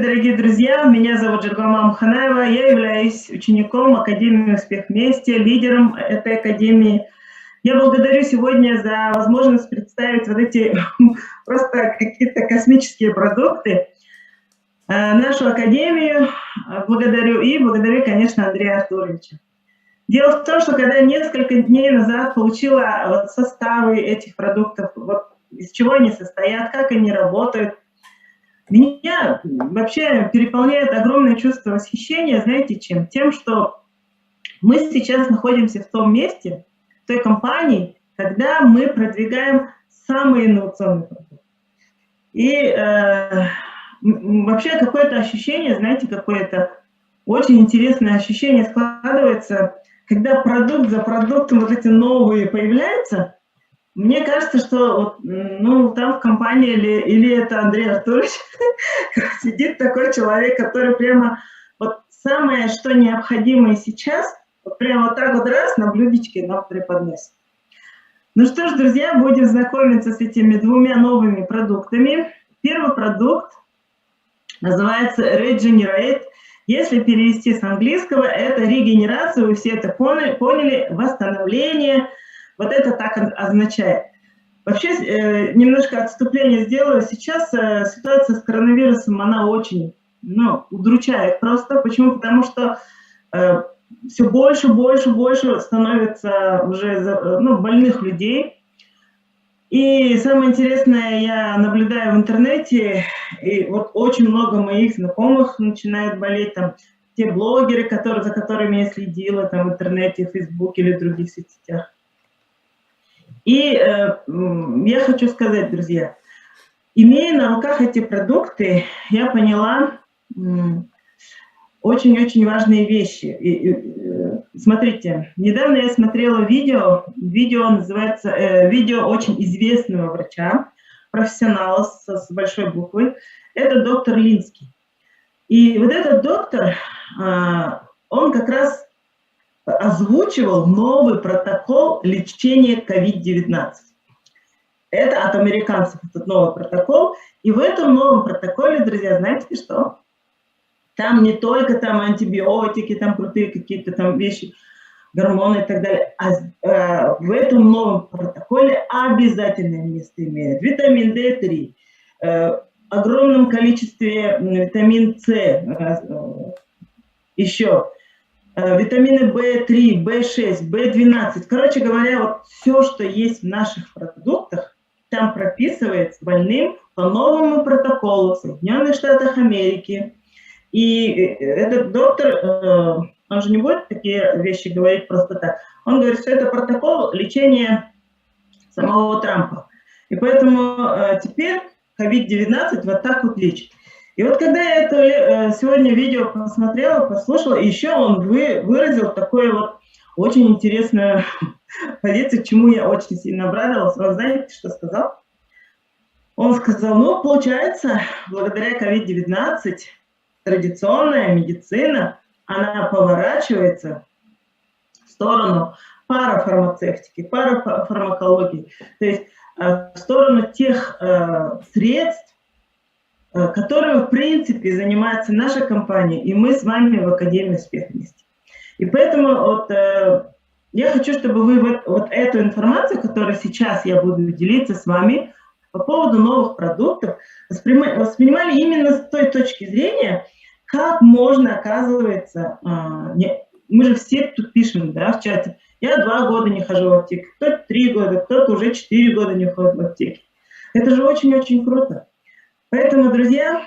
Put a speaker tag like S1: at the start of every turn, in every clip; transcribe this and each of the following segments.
S1: дорогие друзья! Меня зовут Жиргама Муханаева. Я являюсь учеником Академии «Успех вместе», лидером этой академии. Я благодарю сегодня за возможность представить вот эти просто какие-то космические продукты. Нашу академию благодарю, конечно, Андрея Артуровича. Дело в том, что когда несколько дней назад получила составы этих продуктов, из чего они состоят, как они работают, меня вообще переполняет огромное чувство восхищения, знаете чем? Тем, что мы сейчас находимся в том месте, в той компании, когда мы продвигаем самые инновационные продукты. И вообще какое-то ощущение, знаете, какое-то очень интересное ощущение складывается, когда продукт за продуктом вот эти новые появляются. Мне кажется, что там в компании или это Андрей Артурович сидит такой человек, который прямо самое, что необходимое сейчас, прямо вот так вот раз на блюдечке нам преподносит. Ну что ж, друзья, будем знакомиться с этими двумя новыми продуктами. Первый продукт называется Regenerate. Если перевести с английского, это регенерация, вы все это поняли, восстановление. Вот это так означает. Вообще, немножко отступление сделаю. Сейчас ситуация с коронавирусом, она очень удручает просто. Почему? Потому что все больше становится уже больных людей. И самое интересное, я наблюдаю в интернете, и вот очень много моих знакомых начинают болеть, там, те блогеры, за которыми я следила там, в интернете, в Фейсбуке или в других соцсетях. И я хочу сказать, друзья, имея на руках эти продукты, я поняла очень-очень важные вещи. Смотрите, недавно я смотрела видео называется видео очень известного врача, профессионала с большой буквы, это доктор Линский. И вот этот доктор, он как раз озвучивал новый протокол лечения COVID-19. Это от американцев этот новый протокол. И в этом новом протоколе, друзья, знаете что? Там не только там антибиотики, там крутые какие-то там вещи, гормоны и так далее. А в этом новом протоколе обязательное место имеет витамин D3, огромном количестве витамин С, еще витамины В3, В6, В12. Короче говоря, вот все, что есть в наших продуктах, там прописывается больным по новому протоколу в Соединенных Штатах Америки. И этот доктор, он же не будет такие вещи говорить просто так. Он говорит, что это протокол лечения самого Трампа. И поэтому теперь COVID-19 вот так вот лечит. И вот когда я это сегодня видео посмотрела, послушала, еще он выразил такое вот очень интересную позицию, к чему я очень сильно обрадовалась. Он знаете, что сказал? Он сказал, получается, благодаря COVID-19 традиционная медицина, она поворачивается в сторону парафармацевтики, парафармакологии, то есть в сторону тех средств, которыми, в принципе, занимается наша компания, и мы с вами в Академии «Успех вместе». И поэтому я хочу, чтобы вы вот эту информацию, которую сейчас я буду делиться с вами по поводу новых продуктов, воспринимали именно с той точки зрения, как можно, оказывается, мы же все тут пишем, да, в чате, я 2 года не хожу в аптеку, кто-то 3 года, кто-то уже 4 года не ходит в аптеке. Это же очень-очень круто. Поэтому, друзья,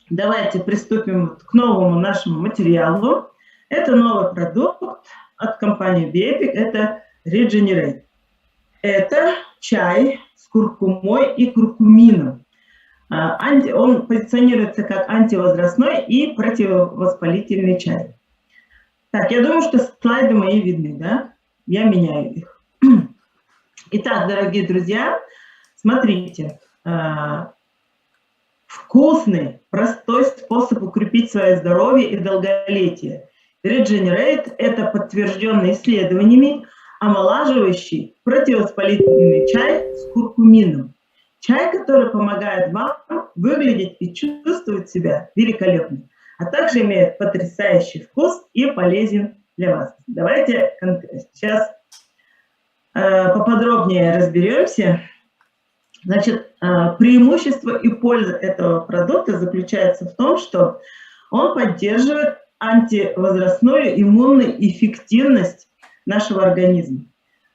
S1: давайте приступим к новому нашему материалу. Это новый продукт от компании Bioepic, это Regenerate. Это чай с куркумой и куркумином. Он позиционируется как антивозрастной и противовоспалительный чай. Так, я думаю, что слайды мои видны, да? Я меняю их. Итак, дорогие друзья, смотрите. Вкусный, простой способ укрепить свое здоровье и долголетие. Regenerate – это подтвержденный исследованиями омолаживающий противовоспалительный чай с куркумином. Чай, который помогает вам выглядеть и чувствовать себя себя великолепный, а также имеет потрясающий вкус и полезен для вас. Давайте сейчас поподробнее разберемся. Значит, преимущество и польза этого продукта заключается в том, что он поддерживает антивозрастную иммунную эффективность нашего организма,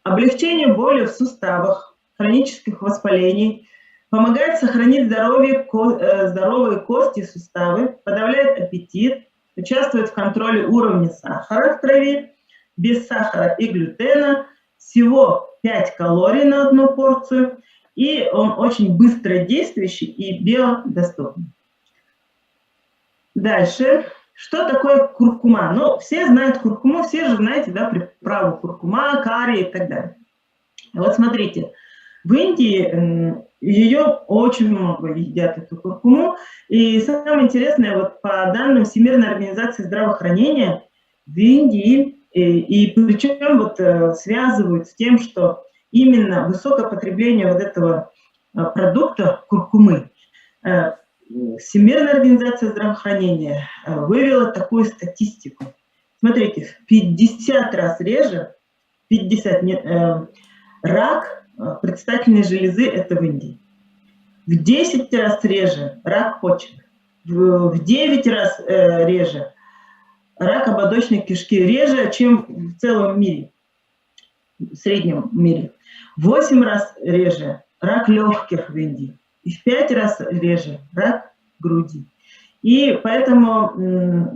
S1: облегчение боли в суставах, хронических воспалений, помогает сохранить здоровые кости и суставы, подавляет аппетит, участвует в контроле уровня сахара в крови, без сахара и глютена, всего 5 калорий на одну порцию, и он очень быстродействующий и биодоступный. Дальше. Что такое куркума? Ну, все знают куркуму, все же знаете, да, приправу куркума, карри и так далее. Вот смотрите, в Индии ее очень много едят, эту куркуму. И самое интересное, вот по данным Всемирной организации здравоохранения, в Индии, и причем вот связывают с тем, что именно высокое потребление вот этого продукта куркумы, Всемирная организация здравоохранения вывела такую статистику. Смотрите, в 50 раз реже, рак предстательной железы – это в Индии. В 10 раз реже рак почек. В 9 раз реже рак ободочной кишки, реже, чем в целом мире, в среднем мире. В 8 раз реже рак легких в Индии. И в 5 раз реже рак груди. И поэтому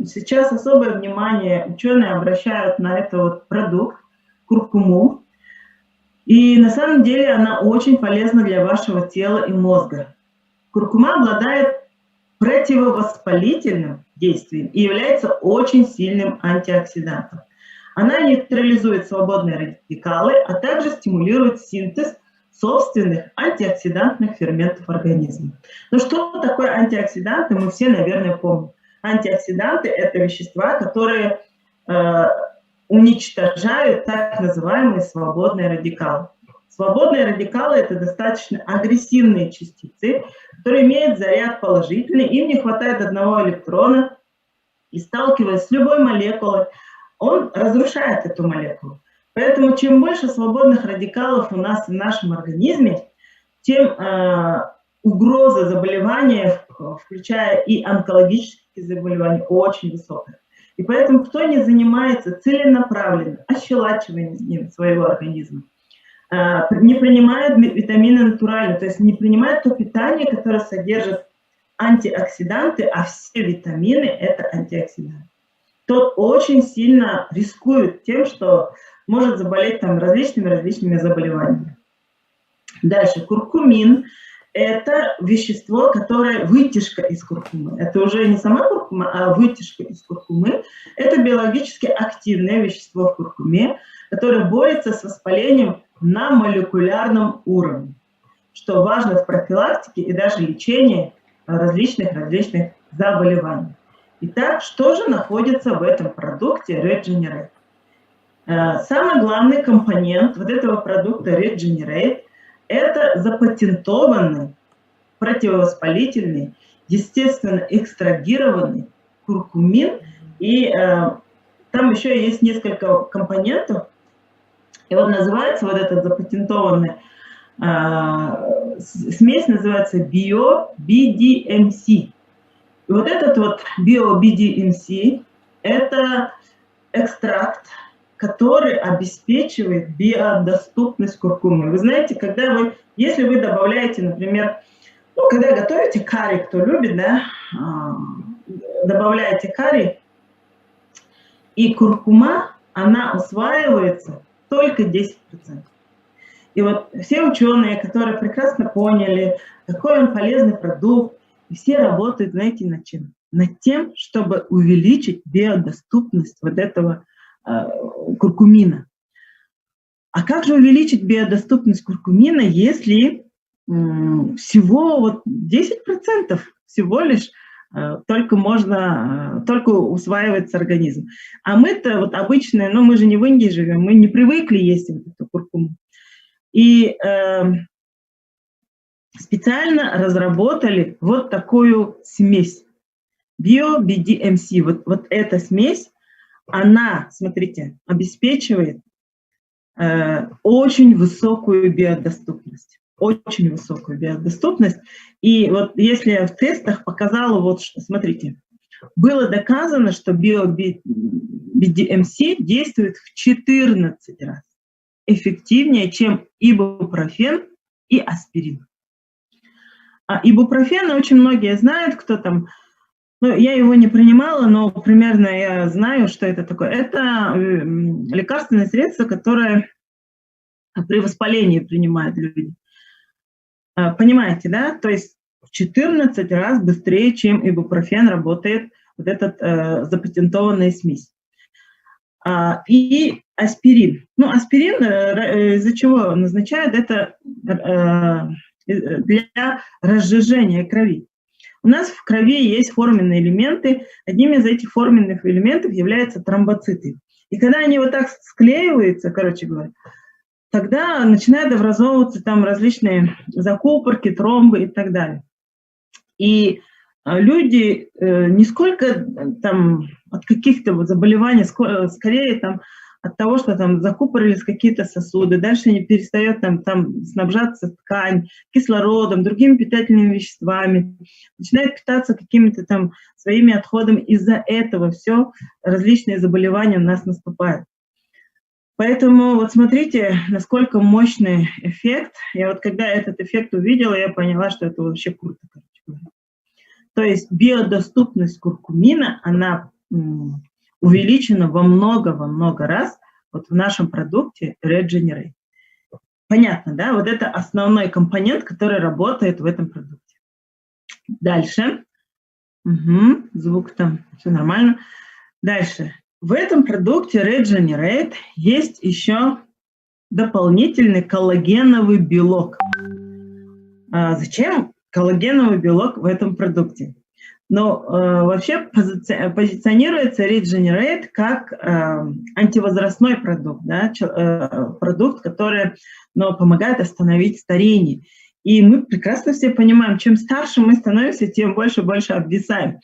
S1: сейчас особое внимание ученые обращают на этот вот продукт, куркуму. И на самом деле она очень полезна для вашего тела и мозга. Куркума обладает противовоспалительным действием и является очень сильным антиоксидантом. Она нейтрализует свободные радикалы, а также стимулирует синтез собственных антиоксидантных ферментов организма. Но что такое антиоксиданты, мы все, наверное, помним. Антиоксиданты – это вещества, которые уничтожают так называемые свободные радикалы. Свободные радикалы – это достаточно агрессивные частицы, которые имеют заряд положительный, им не хватает одного электрона, и сталкиваясь с любой молекулой, он разрушает эту молекулу. Поэтому чем больше свободных радикалов у нас в нашем организме, тем угроза заболевания, включая и онкологические заболевания, очень высокая. И поэтому кто не занимается целенаправленно ощелачиванием своего организма, не принимает витамины натурально, то есть не принимает то питание, которое содержит антиоксиданты, а все витамины – это антиоксиданты, тот очень сильно рискует тем, что может заболеть там различными заболеваниями. Дальше, куркумин – это вещество, которое вытяжка из куркумы. Это уже не сама куркума, а вытяжка из куркумы. Это биологически активное вещество в куркуме, которое борется с воспалением на молекулярном уровне, что важно в профилактике и даже лечении различных заболеваний. Итак, что же находится в этом продукте Regenerate? Самый главный компонент вот этого продукта Regenerate – это запатентованный, противовоспалительный, естественно экстрагированный куркумин. И там еще есть несколько компонентов. И вот называется вот этот запатентованный смесь, называется BioBDMC. И вот этот вот BioBDMC – это экстракт, который обеспечивает биодоступность куркумы. Вы знаете, если вы добавляете, например, когда готовите карри, кто любит, да, добавляете карри, и куркума, она усваивается только 10%. И вот все ученые, которые прекрасно поняли, какой он полезный продукт, и все работают, знаете, над чем? Над тем, чтобы увеличить биодоступность вот этого куркумина. А как же увеличить биодоступность куркумина, если всего вот 10% всего лишь только усваивается организм? А мы-то вот обычные, мы же не в Индии живем, мы не привыкли есть вот эту куркуму. И специально разработали вот такую смесь. Bio-BDMC, вот эта смесь, она, смотрите, обеспечивает очень высокую биодоступность. Очень высокую биодоступность. И вот если я в тестах показала, вот что, смотрите, было доказано, что Bio-BDMC действует в 14 раз эффективнее, чем ибупрофен и аспирин. А ибупрофен очень многие знают, кто там. Ну, я его не принимала, но примерно я знаю, что это такое. Это лекарственное средство, которое при воспалении принимают люди. Понимаете, да? То есть в 14 раз быстрее, чем ибупрофен, работает вот эта запатентованная смесь. И аспирин. Ну, аспирин из-за чего назначают? Это для разжижения крови. У нас в крови есть форменные элементы. Одним из этих форменных элементов являются тромбоциты. И когда они вот так склеиваются, короче говоря, тогда начинают образовываться там различные закупорки, тромбы и так далее. И люди не сколько там от каких-то вот заболеваний, скорее там от того, что там закупорились какие-то сосуды, дальше не перестает там снабжаться ткань кислородом, другими питательными веществами, начинает питаться какими-то там своими отходами. Из-за этого все различные заболевания у нас наступают. Поэтому вот смотрите, насколько мощный эффект. Я вот когда этот эффект увидела, я поняла, что это вообще круто. То есть биодоступность куркумина, она увеличена во много раз вот в нашем продукте Regenerate. Понятно, да? Вот это основной компонент, который работает в этом продукте. Дальше. Звук там, все нормально. Дальше. В этом продукте Regenerate есть еще дополнительный коллагеновый белок. Зачем коллагеновый белок в этом продукте? Но вообще позиционируется Regenerate как антивозрастной продукт, да, продукт, который помогает остановить старение. И мы прекрасно все понимаем, чем старше мы становимся, тем больше обвисаем.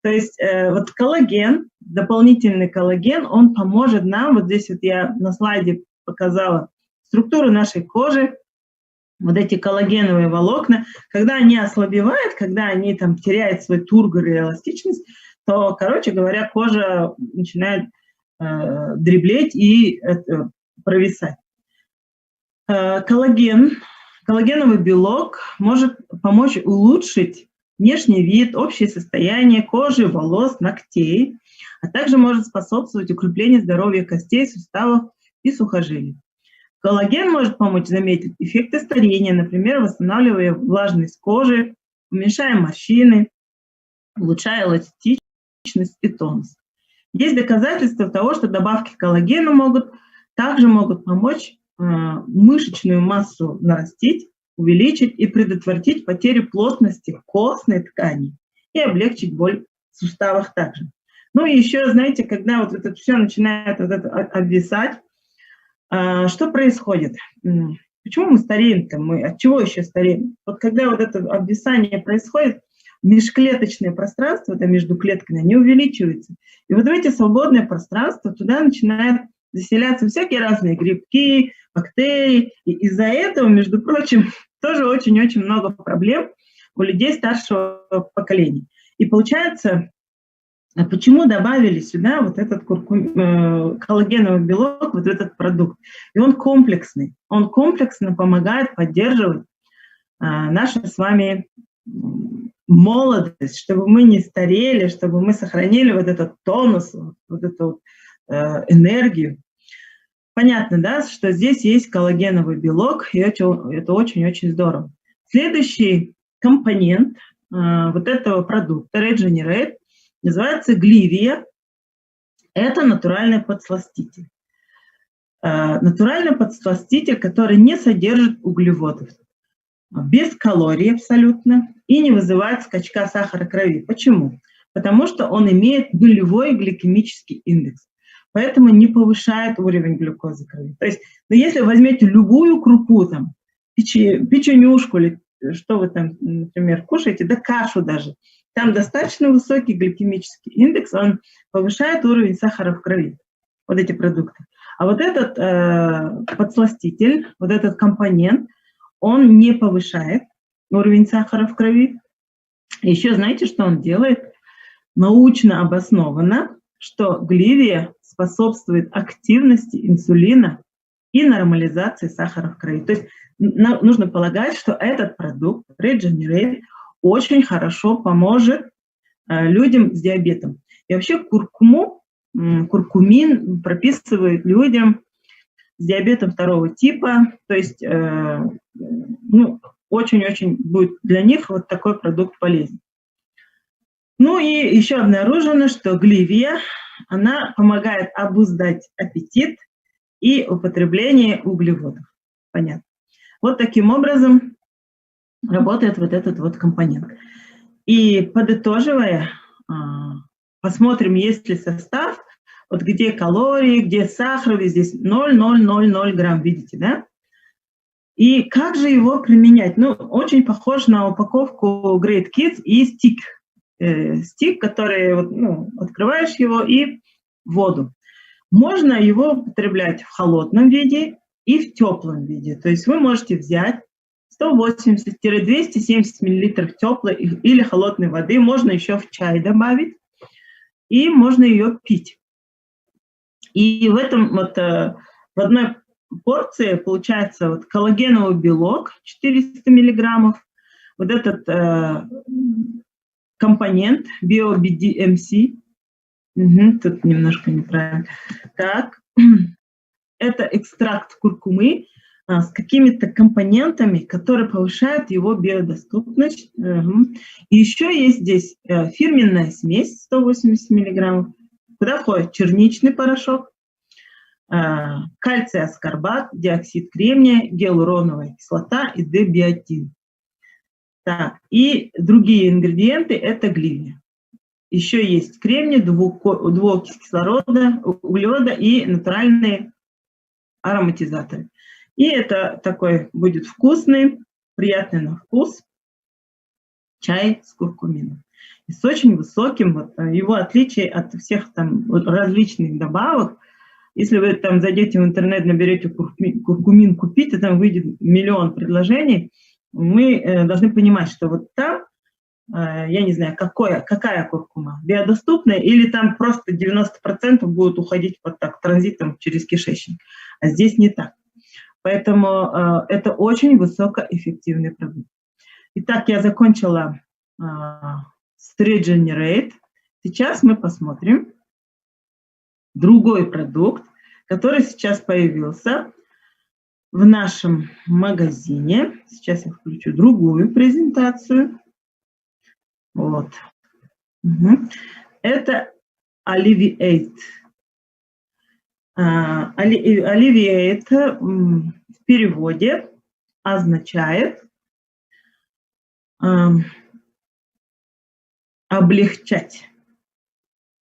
S1: То есть вот коллаген, дополнительный коллаген, он поможет нам, вот здесь вот я на слайде показала структуру нашей кожи, вот эти коллагеновые волокна, когда они ослабевают, когда они там теряют свой тургор и эластичность, то, короче говоря, кожа начинает дреблеть и провисать. Коллагеновый белок может помочь улучшить внешний вид, общее состояние кожи, волос, ногтей, а также может способствовать укреплению здоровья костей, суставов и сухожилий. Коллаген может помочь заметить эффекты старения, например, восстанавливая влажность кожи, уменьшая морщины, улучшая эластичность и тонус. Есть доказательства того, что добавки коллагена также могут помочь мышечную массу нарастить, увеличить и предотвратить потерю плотности костной ткани и облегчить боль в суставах также. Ну и еще, знаете, когда вот это все начинает обвисать, что происходит? Почему мы стареем-то? От чего еще стареем? Вот когда вот это обвисание происходит, межклеточное пространство, это между клетками, они увеличиваются. И вот в эти свободные пространства туда начинают заселяться всякие разные грибки, бактерии. И из-за этого, между прочим, тоже очень-очень много проблем у людей старшего поколения. И получается, почему добавили сюда вот этот коллагеновый белок, вот этот продукт? И он комплексный. Он комплексно помогает поддерживать нашу с вами молодость, чтобы мы не старели, чтобы мы сохранили вот этот тонус, вот эту энергию. Понятно, да, что здесь есть коллагеновый белок, и это очень-очень здорово. Следующий компонент вот этого продукта Regenerate называется Glyvia. Это натуральный подсластитель. Натуральный подсластитель, который не содержит углеводов, без калорий абсолютно и не вызывает скачка сахара крови. Почему? Потому что он имеет нулевой гликемический индекс, поэтому не повышает уровень глюкозы крови. То есть, если возьмете любую крупу, там, печенюшку или что вы там, например, кушаете, да кашу даже, там достаточно высокий гликемический индекс, он повышает уровень сахара в крови, вот эти продукты. А вот этот подсластитель, вот этот компонент, он не повышает уровень сахара в крови. Еще знаете, что он делает? Научно обосновано, что гливия способствует активности инсулина и нормализации сахара в крови. То есть нужно полагать, что этот продукт, Regenerate, очень хорошо поможет людям с диабетом. И вообще куркумин прописывают людям с диабетом второго типа. То есть очень-очень будет для них вот такой продукт полезен. Ну и еще обнаружено, что гливия, она помогает обуздать аппетит и употребление углеводов. Понятно. Вот таким образом работает вот этот вот компонент. И подытоживая, посмотрим, есть ли состав, вот где калории, где сахар, здесь 0,000 грамм, видите, да? И как же его применять? Ну, очень похож на упаковку Great Kids и стик. Стик, который, открываешь его и в воду. Можно его употреблять в холодном виде и в теплом виде. То есть вы можете взять 180-270 мл теплой или холодной воды, можно еще в чай добавить, и можно ее пить. И в этом в одной порции получается коллагеновый белок 400 мг, вот этот компонент BioBDMC, тут немножко неправильно. Так, это экстракт куркумы с какими-то компонентами, которые повышают его биодоступность. И еще есть здесь фирменная смесь 180 мг, куда входит черничный порошок, кальций аскорбат, диоксид кремния, гиалуроновая кислота и D-биотин. Так, и другие ингредиенты – это гливия. Еще есть кремний, двуокись кислорода, углерода и натуральные ароматизаторы. И это такой будет вкусный, приятный на вкус чай с куркумином. И с очень высоким, его отличие от всех там различных добавок. Если вы там зайдете в интернет, наберете куркумин купить, и там выйдет миллион предложений, мы должны понимать, что вот там, я не знаю, какая куркума, биодоступная, или там просто 90% будут уходить вот так транзитом через кишечник. А здесь не так. Поэтому это очень высокоэффективный продукт. Итак, я закончила с Regenerate. Сейчас мы посмотрим другой продукт, который сейчас появился в нашем магазине. Сейчас я включу другую презентацию. Вот. Это Alleviate. Alleviate в переводе означает облегчать.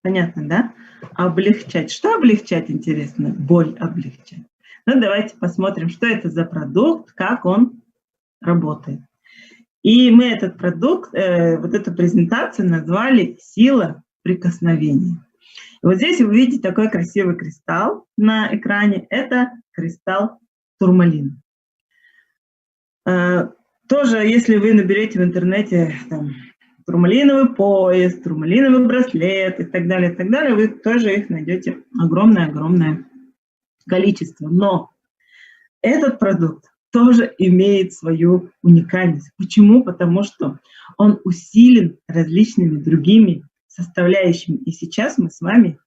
S1: Понятно, да? Облегчать. Что облегчать, интересно? Боль облегчать. Ну, давайте посмотрим, что это за продукт, как он работает. И мы этот продукт, вот эту презентацию назвали «Сила прикосновения». И вот здесь вы видите такой красивый кристалл на экране. Это кристалл турмалина. Тоже, если вы наберете в интернете там, турмалиновый пояс, турмалиновый браслет и так далее, вы тоже их найдете огромное-огромное количество. Но этот продукт тоже имеет свою уникальность. Почему? Потому что он усилен различными другими составляющими. И сейчас мы с вами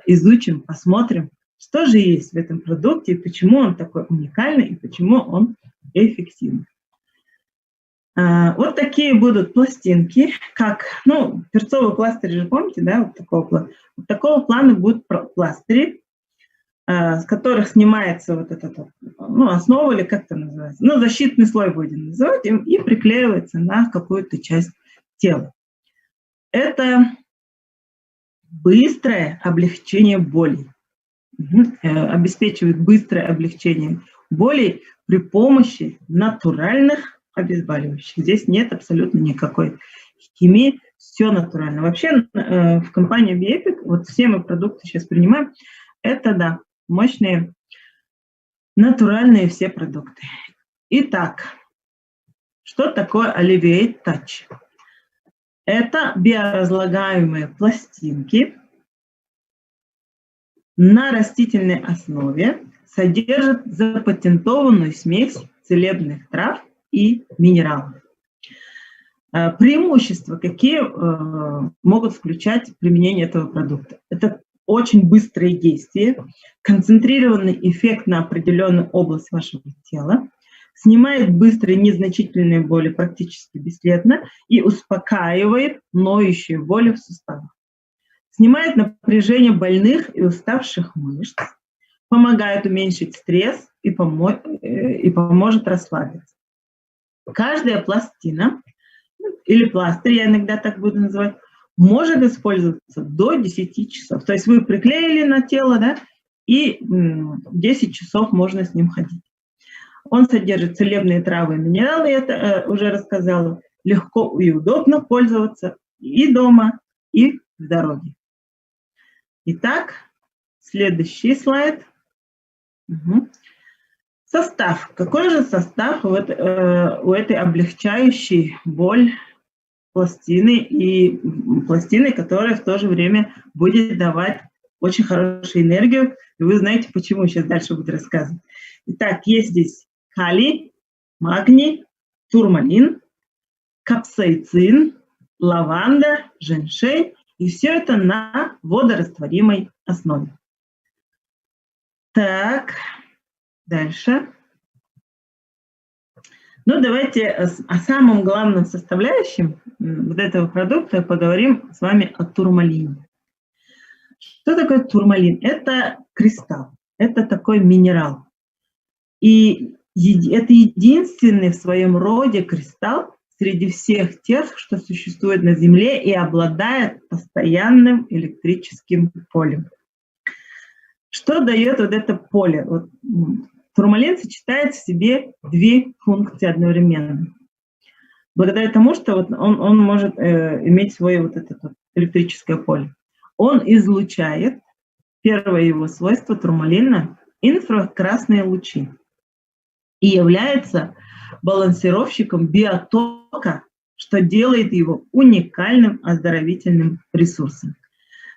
S1: изучим, посмотрим, что же есть в этом продукте, и почему он такой уникальный, и почему он эффективный. Вот такие будут пластинки, как, перцовый пластырь же помните, да, вот такого плана будут пластыри, с которых снимается вот этот, основа или как это называется, защитный слой будем называть, и приклеивается на какую-то часть тела. Это быстрое облегчение боли, обеспечивает быстрое облегчение боли при помощи натуральных обезболивающих. Здесь нет абсолютно никакой химии, все натурально. Вообще в компании Bioepic, вот все мы продукты сейчас принимаем, это, да, мощные, натуральные все продукты. Итак, что такое Alleviate Touch? Это биоразлагаемые пластинки на растительной основе, содержат запатентованную смесь целебных трав и минералов. Преимущества, какие могут включать применение этого продукта? Это очень быстрое действие, концентрированный эффект на определенную область вашего тела, снимает быстрые незначительные боли практически бесследно и успокаивает ноющие боли в суставах. Снимает напряжение больных и уставших мышц, помогает уменьшить стресс и поможет расслабиться. Каждая пластина, или пластырь, я иногда так буду называть, может использоваться до 10 часов. То есть вы приклеили на тело, да, и 10 часов можно с ним ходить. Он содержит целебные травы и минералы, я это уже рассказала. Легко и удобно пользоваться и дома, и в дороге. Итак, следующий слайд. Состав. Какой же состав у этой облегчающей боль пластины, которая в то же время будет давать очень хорошую энергию. И вы знаете, почему, сейчас дальше буду рассказывать. Итак, есть здесь калий, магний, турмалин, капсаицин, лаванда, женьшень. И все это на водорастворимой основе. Так, дальше. Ну, давайте о самом главном составляющем вот этого продукта поговорим с вами о турмалине. Что такое турмалин? Это кристалл, это такой минерал. И это единственный в своем роде кристалл среди всех тех, что существует на Земле и обладает постоянным электрическим полем. Что дает вот это поле? Вот, турмалин сочетает в себе две функции одновременно. Благодаря тому, что вот он может иметь свое вот это вот электрическое поле. Он излучает, первое его свойство турмалина, инфракрасные лучи. И является балансировщиком биотока, что делает его уникальным оздоровительным ресурсом.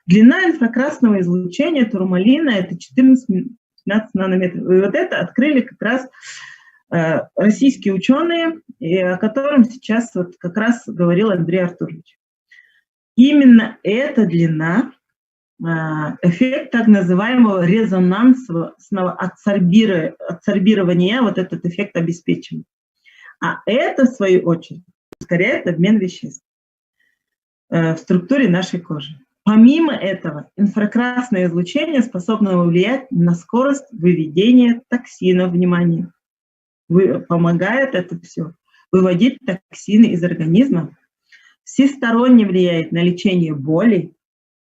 S1: Длина инфракрасного излучения турмалина – это 14-15 нанометров. И вот это открыли как раз российские ученые, о котором сейчас вот как раз говорил Андрей Артурович. Именно эта длина, эффект так называемого резонансного адсорбирования, вот этот эффект обеспечивает. А это, в свою очередь, ускоряет обмен веществ в структуре нашей кожи. Помимо этого, инфракрасное излучение способно влиять на скорость выведения токсинов, внимание. Помогает это все выводить токсины из организма, всесторонне влияет на лечение болей,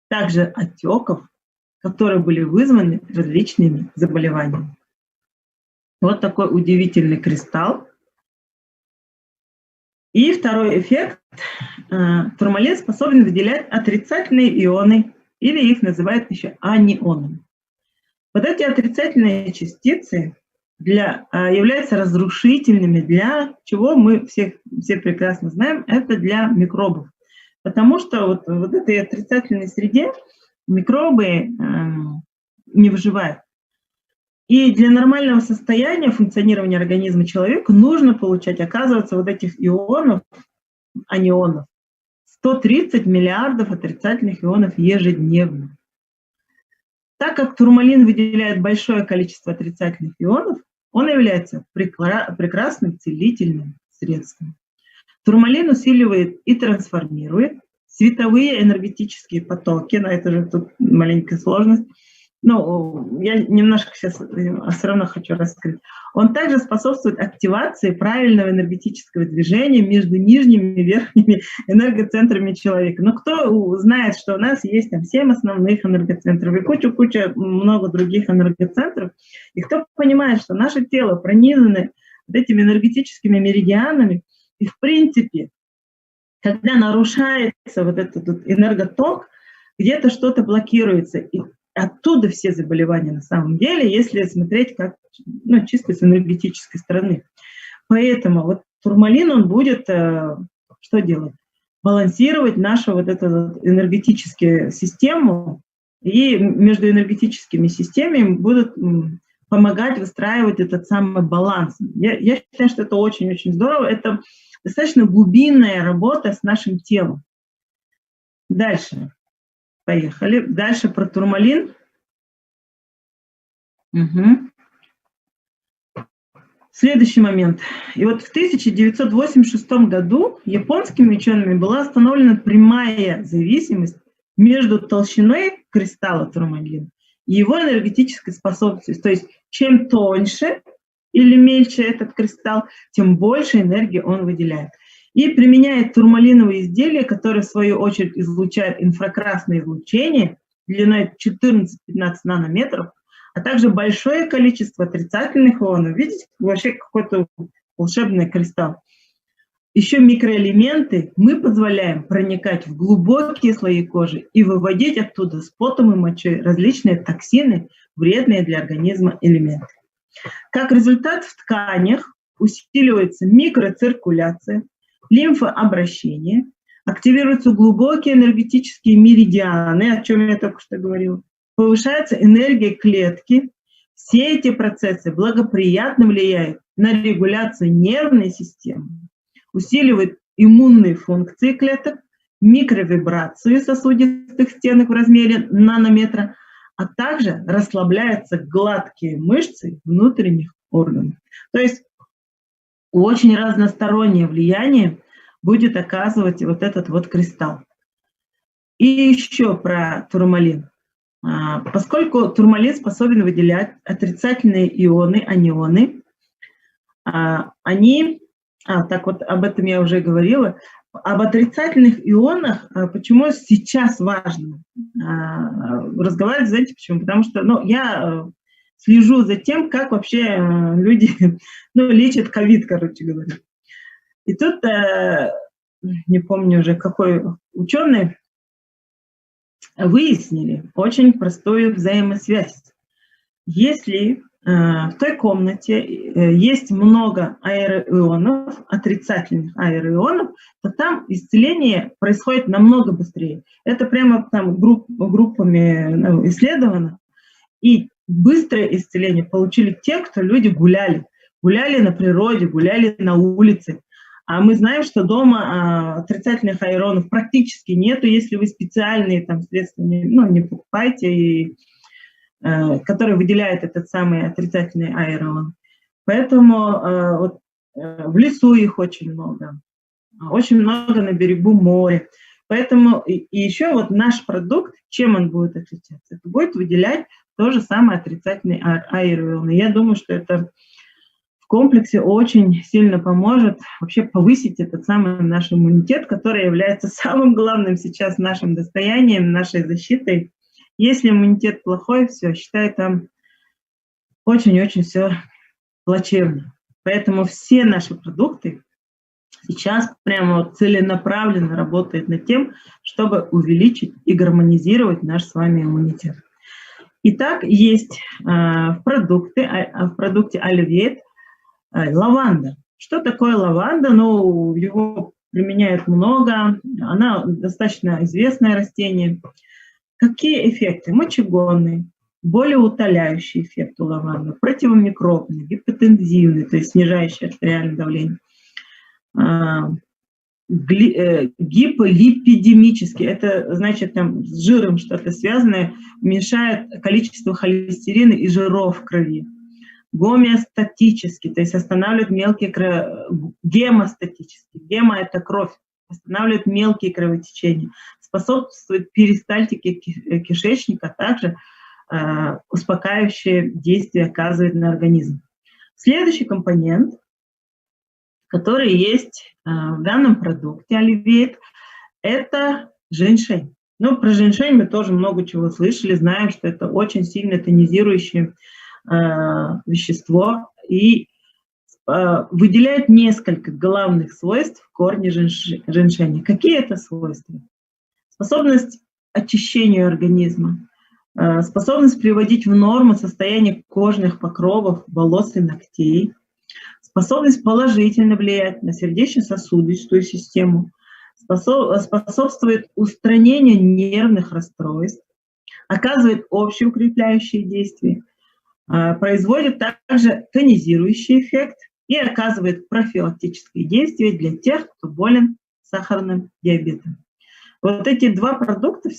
S1: также отеков, которые были вызваны различными заболеваниями. Вот такой удивительный кристалл. И второй эффект. Турмалин способен выделять отрицательные ионы, или их называют еще анионами. Вот эти отрицательные частицы являются разрушительными для чего мы все прекрасно знаем, это для микробов. Потому что вот в этой отрицательной среде микробы не выживают. И для нормального состояния функционирования организма человека нужно получать, оказывается, вот этих ионов, анионов, 130 миллиардов отрицательных ионов ежедневно. Так как турмалин выделяет большое количество отрицательных ионов, он является прекрасным целительным средством. Турмалин усиливает и трансформирует световые энергетические потоки, но это же тут маленькая сложность. Ну, я немножко сейчас все равно хочу раскрыть. Он также способствует активации правильного энергетического движения между нижними и верхними энергоцентрами человека. Но кто знает, что у нас есть там 7 основных энергоцентров и куча много других энергоцентров, и кто понимает, что наше тело пронизано вот этими энергетическими меридианами. И в принципе, когда нарушается вот этот вот энерготок, где-то что-то блокируется. И оттуда все заболевания на самом деле, если смотреть как, ну, чисто с энергетической стороны. Поэтому вот турмалин, он будет что делать? Балансировать нашу вот эту вот энергетическую систему, и между энергетическими системами будут помогать выстраивать этот самый баланс. Я считаю, что это очень-очень здорово. Это достаточно глубинная работа с нашим телом. Дальше. Поехали. Дальше про турмалин. Угу. Следующий момент. И вот в 1986 году японскими учеными была установлена прямая зависимость между толщиной кристалла турмалина и его энергетической способностью. То есть чем тоньше или мельче этот кристалл, тем больше энергии он выделяет. И применяет турмалиновые изделия, которые в свою очередь излучают инфракрасное излучение длиной 14-15 нанометров, а также большое количество отрицательных ионов. Видите, вообще какой-то волшебный кристалл. Еще микроэлементы мы позволяем проникать в глубокие слои кожи и выводить оттуда с потом и мочой различные токсины, вредные для организма элементы. Как результат, в тканях усиливается микроциркуляция, лимфообращение, активируются глубокие энергетические меридианы, о чем я только что говорила, повышается энергия клетки. Все эти процессы благоприятно влияют на регуляцию нервной системы, усиливают иммунные функции клеток, микровибрацию сосудистых стенок в размере нанометра, а также расслабляются гладкие мышцы внутренних органов. То есть очень разностороннее влияние будет оказывать вот этот вот кристалл. И еще про турмалин. Поскольку турмалин способен выделять отрицательные ионы, анионы, они, так вот об этом я уже говорила, об отрицательных ионах, почему сейчас важно разговаривать, знаете почему? Потому что я слежу за тем, как вообще люди лечат ковид, короче говоря. И тут, не помню уже какой ученый, выяснили очень простую взаимосвязь. Если в той комнате есть много аэроионов, отрицательных аэроионов, то там исцеление происходит намного быстрее. Это прямо там группами исследовано. И быстрое исцеление получили те, кто люди гуляли. Гуляли на природе, гуляли на улице. А мы знаем, что дома отрицательных аэронов практически нету, если вы специальные там средства не покупаете, которые выделяют этот самый отрицательный аэрон. Поэтому в лесу их очень много на берегу моря. Поэтому и еще вот наш продукт, чем он будет отличаться? Это будет выделять то же самое отрицательный аэроны. Я думаю, что это в комплексе очень сильно поможет вообще повысить этот самый наш иммунитет, который является самым главным сейчас нашим достоянием, нашей защитой. Если иммунитет плохой, все, считай, там очень-очень все плачевно. Поэтому все наши продукты сейчас прямо вот целенаправленно работают над тем, чтобы увеличить и гармонизировать наш с вами иммунитет. Итак, есть в продукте Альвейт лаванда. Что такое лаванда? Его применяют много, она достаточно известное растение. Какие эффекты? Мочегонные, болеутоляющий эффект у лаванды, противомикробный, гипотензивный, то есть снижающий артериальное давление, гиполипидемический, это значит там с жиром что-то связанное, уменьшает количество холестерина и жиров в крови. Гомеостатический, то есть останавливает мелкие гемостатический, гемо это кровь, останавливает мелкие кровотечения, способствует перистальтике кишечника, а также успокаивающее действие оказывает на организм. Следующий компонент, который есть в данном продукте Альвейт, это женьшень. Про женьшень мы тоже много чего слышали, знаем, что это очень сильно тонизирующее вещество, и выделяют несколько главных свойств корня женьшеня. Какие это свойства? Способность очищению организма, способность приводить в норму состояние кожных покровов, волос и ногтей, способность положительно влиять на сердечно-сосудистую систему, способствует устранению нервных расстройств, оказывает общеукрепляющие действия, производит также тонизирующий эффект и оказывает профилактические действия для тех, кто болен сахарным диабетом. Вот эти два продукта,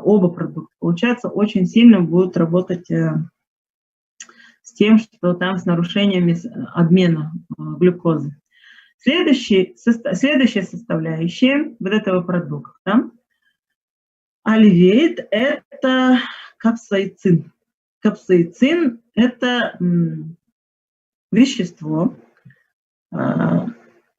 S1: оба продукта, получается, очень сильно будут работать с тем, что там с нарушениями обмена глюкозы. Следующая составляющая вот этого продукта, оливеид, это капсаицин. Капсаицин – это вещество,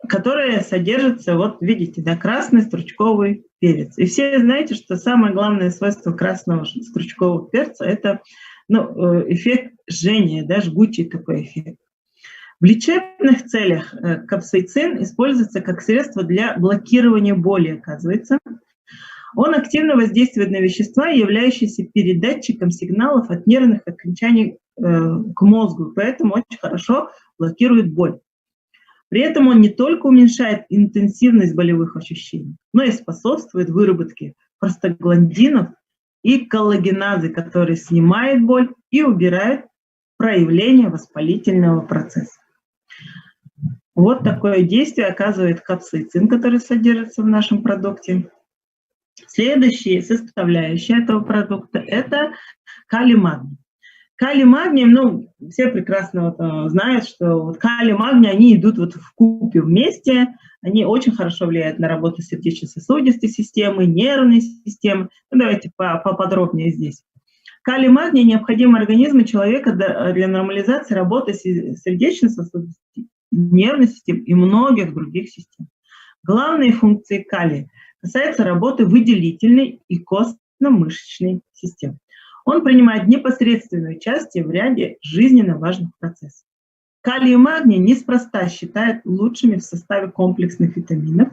S1: которое содержится, вот видите, да, красный стручковый перец. И все знаете, что самое главное свойство красного стручкового перца – это эффект жжения, да, жгучий такой эффект. В лечебных целях капсаицин используется как средство для блокирования боли, оказывается. Он активно воздействует на вещества, являющиеся передатчиком сигналов от нервных окончаний к мозгу, поэтому очень хорошо блокирует боль. При этом он не только уменьшает интенсивность болевых ощущений, но и способствует выработке простагландинов и коллагеназы, которые снимают боль и убирают проявление воспалительного процесса. Вот такое действие оказывает капсаицин, который содержится в нашем продукте. Следующая составляющая этого продукта – это калий-магний. Калий-магний, все прекрасно знают, что вот калий-магний, они идут вот вкупе вместе, они очень хорошо влияют на работу сердечно-сосудистой системы, нервной системы. Давайте поподробнее здесь. Калий-магний необходим организму человека для нормализации работы сердечно-сосудистой, нервной системы и многих других систем. Главные функции калия касаются работы выделительной и костно-мышечной систем. Он принимает непосредственное участие в ряде жизненно важных процессов. Калий и магний неспроста считают лучшими в составе комплексных витаминов.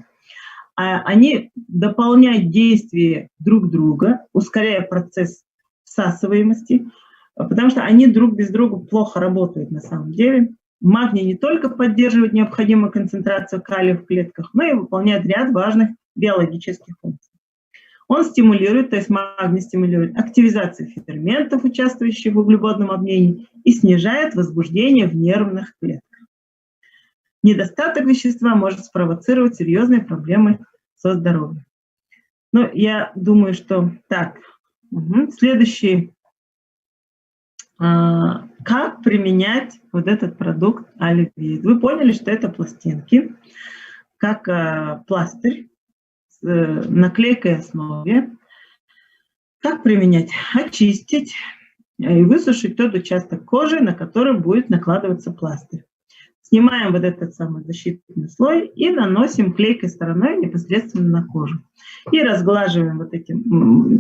S1: Они дополняют действие друг друга, ускоряя процесс всасываемости, потому что они друг без друга плохо работают на самом деле. Магний не только поддерживает необходимую концентрацию калия в клетках, но и выполняет ряд важных биологических функций. Он стимулирует, то есть магний стимулирует активизацию ферментов, участвующих в углеводном обмене, и снижает возбуждение в нервных клетках. Недостаток вещества может спровоцировать серьезные проблемы со здоровьем. Но я думаю, что так. Следующий. Как применять вот этот продукт оливеид? Вы поняли, что это пластинки, как пластырь, на клейкой основе. Как применять? Очистить и высушить тот участок кожи, на который будет накладываться пластырь. Снимаем вот этот самый защитный слой и наносим клейкой стороной непосредственно на кожу. И разглаживаем вот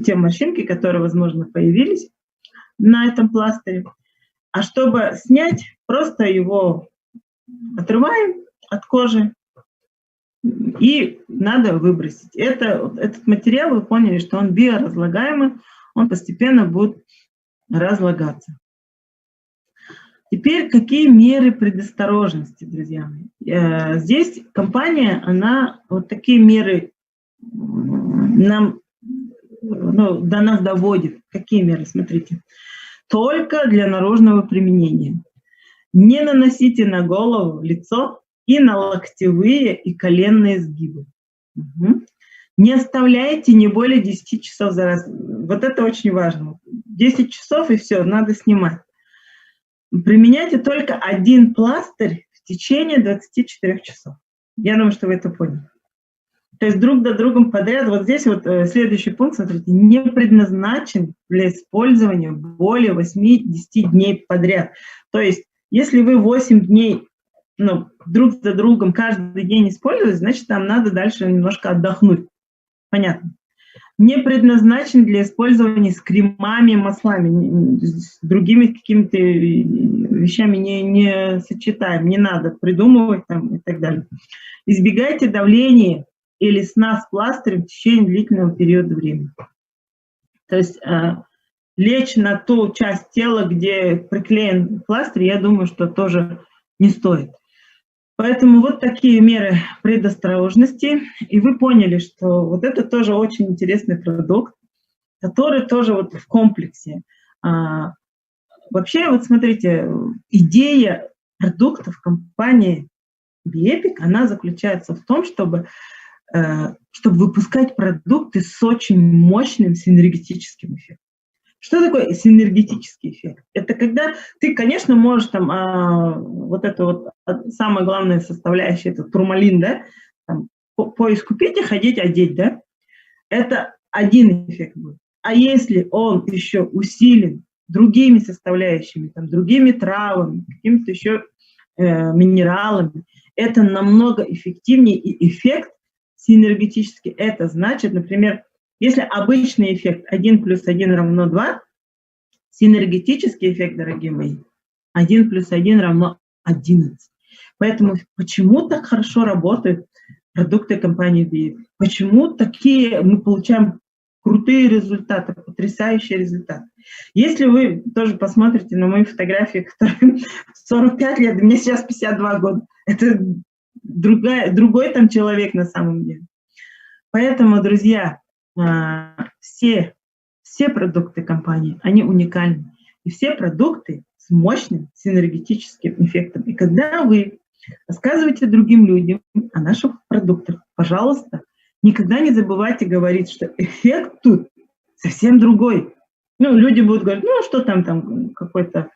S1: те морщинки, которые, возможно, появились на этом пластыре. А чтобы снять, просто его отрываем от кожи, и надо выбросить. Этот материал, вы поняли, что он биоразлагаемый, он постепенно будет разлагаться. Теперь какие меры предосторожности, друзья мои? Здесь компания, она вот такие меры до нас доводит. Какие меры? Смотрите. Только для наружного применения. Не наносите на голову, лицо и на локтевые и коленные сгибы. Не оставляйте не более 10 часов за раз. Вот это очень важно. 10 часов и все, надо снимать. Применяйте только один пластырь в течение 24 часов. Я думаю, что вы это поняли. То есть друг за другом подряд. Вот здесь вот следующий пункт, смотрите, не предназначен для использования более 8-10 дней подряд. То есть если вы 8 дней друг за другом каждый день использовать, значит, там надо дальше немножко отдохнуть. Понятно. не предназначен для использования с кремами, маслами, с другими какими-то вещами не сочетаем, не надо придумывать там и так далее. Избегайте давления или сна с пластырем в течение длительного периода времени. То есть лечь на ту часть тела, где приклеен пластырь, я думаю, что тоже не стоит. Поэтому вот такие меры предосторожности. И вы поняли, что вот это тоже очень интересный продукт, который тоже вот в комплексе. Вообще, вот смотрите, идея продуктов компании Bioepic, она заключается в том, чтобы выпускать продукты с очень мощным синергетическим эффектом. Что такое синергетический эффект? Это когда ты, конечно, можешь там вот это вот самая главная составляющая, это турмалин, да, там, пояс купить и ходить одеть, да, это один эффект будет. А если он еще усилен другими составляющими, там, другими травами, какими-то еще минералами, это намного эффективнее, и эффект синергетический. Это значит, например, если обычный эффект 1 + 1 = 2, синергетический эффект, дорогие мои, 1 + 1 = 11. Поэтому почему так хорошо работают продукты компании Bioepic? Почему такие мы получаем крутые результаты, потрясающие результаты? Если вы тоже посмотрите на мои фотографии, которые 45 лет, мне сейчас 52 года, это другой там человек на самом деле. Поэтому, друзья, все продукты компании, они уникальны. И все продукты с мощным синергетическим эффектом. И когда вы рассказываете другим людям о наших продуктах, пожалуйста, никогда не забывайте говорить, что эффект тут совсем другой. Люди будут говорить, что там какой-то,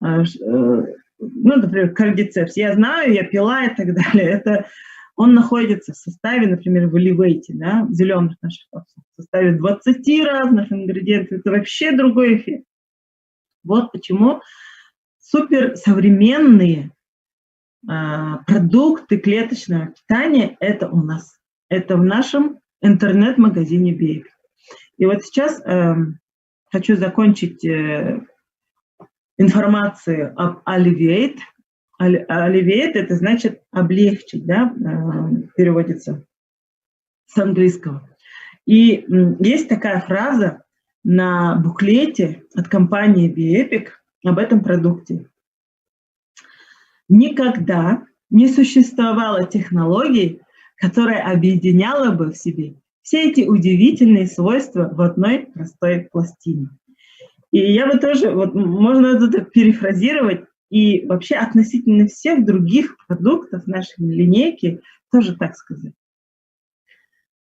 S1: например, кардицепс. Я знаю, я пила и так далее. Он находится в составе, например, в Elevate, да, в зеленых наших капсулах, в составе 20 разных ингредиентов. Это вообще другой эффект. Вот почему суперсовременные продукты клеточного питания это у нас. Это в нашем интернет-магазине Bioepic. И вот сейчас хочу закончить информацию об Alleviate. Alleviate это значит облегчить, да, переводится с английского. И есть такая фраза на буклете от компании Bioepic об этом продукте. Никогда не существовало технологии, которая объединяла бы в себе все эти удивительные свойства в одной простой пластине. И я бы тоже, можно это перефразировать, и вообще относительно всех других продуктов нашей линейки тоже так сказать.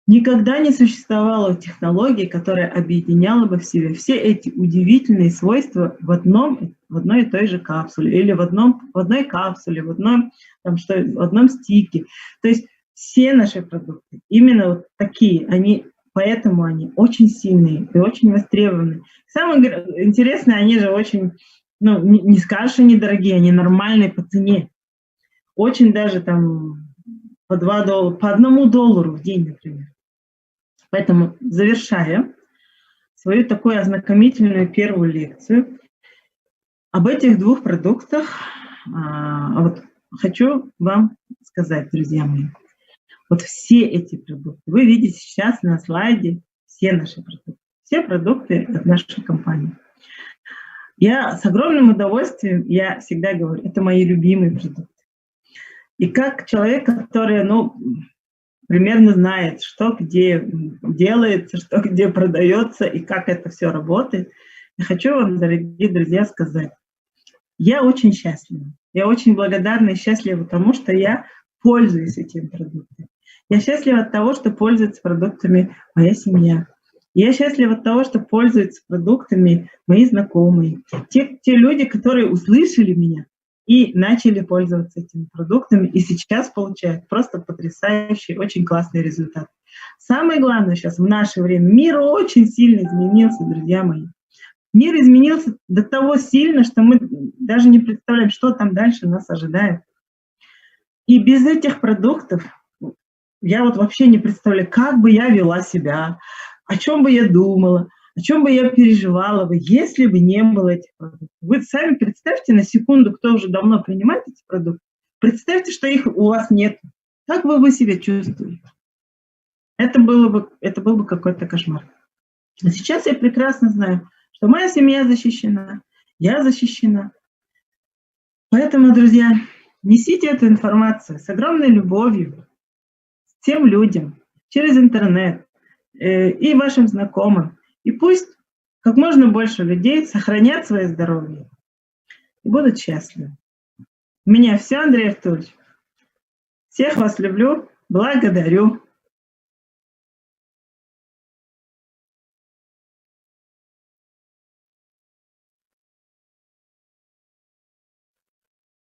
S1: Никогда не существовало технологии, которая объединяла бы в себе все эти удивительные свойства в одной и той же капсуле, или в одной капсуле, в одном стике. То есть все наши продукты именно вот такие, поэтому они очень сильные и очень востребованы. Самое интересное, они же очень, не скажешь, они дорогие, они нормальные по цене. Очень даже там по $2, по $1 в день, например. Поэтому, завершая свою такую ознакомительную первую лекцию об этих двух продуктах, хочу вам сказать, друзья мои, вот все эти продукты, вы видите сейчас на слайде все наши продукты, все продукты от нашей компании. Я с огромным удовольствием, я всегда говорю, это мои любимые продукты. И как человек, который, примерно знает, что где делается, что где продается и как это все работает, я хочу вам, дорогие друзья, сказать, я очень счастлива, я очень благодарна и счастлива тому, что я пользуюсь этим продуктом. Я счастлива от того, что пользуется продуктами моя семья. Я счастлива от того, что пользуются продуктами мои знакомые. Те люди, которые услышали меня и начали пользоваться этими продуктами, и сейчас получают просто потрясающий, очень классный результат. Самое главное сейчас, в наше время, мир очень сильно изменился, друзья мои. Мир изменился до того сильно, что мы даже не представляем, что там дальше нас ожидает. И без этих продуктов я вообще не представляю, как бы я вела себя, о чем бы я думала, о чем бы я переживала бы, если бы не было этих продуктов. Вы сами представьте на секунду, кто уже давно принимает эти продукты, представьте, что их у вас нет. Как бы вы себя чувствовали? Это был бы какой-то кошмар. А сейчас я прекрасно знаю, что моя семья защищена, я защищена. Поэтому, друзья, несите эту информацию с огромной любовью тем людям через интернет и вашим знакомым. И пусть как можно больше людей сохранят свое здоровье и будут счастливы. У меня все, Андрей Артурович. Всех вас люблю, благодарю.